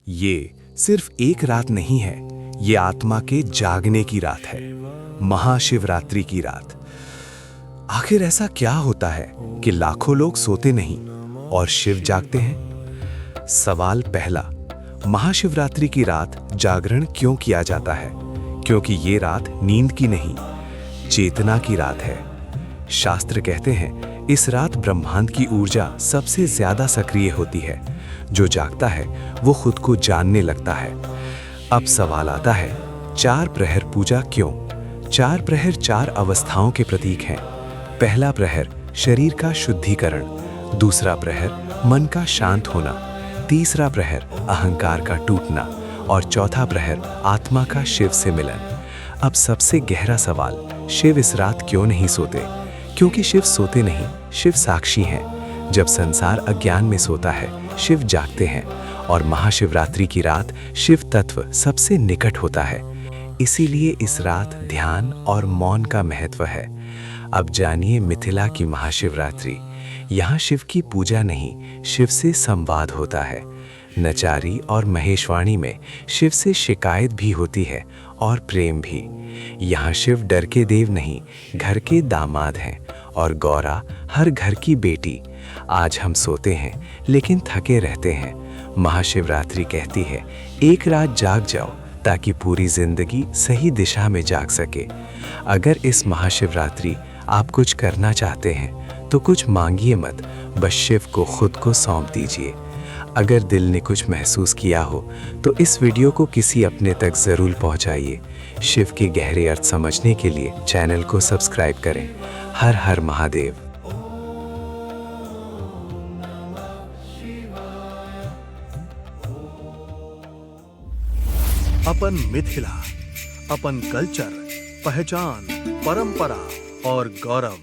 ये सिर्फ एक रात नहीं है, ये आत्मा के जागने की रात है, महाशिवरात्रि की रात। आखिर ऐसा क्या होता है कि लाखों लोग सोते नहीं और शिव जागते हैं? सवाल पहला, महाशिवरात्रि की रात जागरण क्यों किया जाता है? क्योंकि ये रात नींद की नहीं, चेतना की रात है। शास्त्र कहते हैं इस रात ब्रह्मांड की ऊर्जा सबसे ज्यादा सक्रिय होती है। जो जागता है वो खुद को जानने लगता है। अब सवाल आता है, 4 प्रहर पूजा क्यों? 4 प्रहर 4 अवस्थाओं के प्रतीक हैं। पहला प्रहर शरीर का शुद्धिकरण, दूसरा प्रहर मन का शांत होना, तीसरा प्रहर अहंकार का टूटना और चौथा प्रहर आत्मा का शिव से मिलन। अब सबसे गहरा सवाल, शिव इस रात क्यों नहीं सोते? क्योंकि शिव सोते नहीं, शिव साक्षी हैं। जब संसार अज्ञान में सोता है, शिव जागते हैं और महाशिवरात्रि की रात शिव तत्व सबसे निकट होता है। इसीलिए इस रात ध्यान और मौन का महत्व है। अब जानिए मिथिला की महाशिवरात्रि। यहाँ शिव की पूजा नहीं, शिव से संवाद होता है। नचारी और महेशवाणी में शिव से शिकायत भी होती है और प्रेम भी। यहाँ शिव डर के देव नहीं, घर के दामाद हैं और गौरा हर घर की बेटी। आज हम सोते हैं लेकिन थके रहते हैं। महाशिवरात्रि कहती है एक रात जाग जाओ ताकि पूरी जिंदगी सही दिशा में जाग सके। अगर इस महाशिवरात्रि आप कुछ करना चाहते हैं तो कुछ मांगिए मत, बस शिव को खुद को सौंप दीजिए। अगर दिल ने कुछ महसूस किया हो तो इस वीडियो को किसी अपने तक ज़रूर पहुंचाइए। शिव के गहरे अर्थ समझने के लिए चैनल को सब्सक्राइब करें। हर हर महादेव। अपन मिथिला, अपन कल्चर, पहचान, परंपरा और गौरव।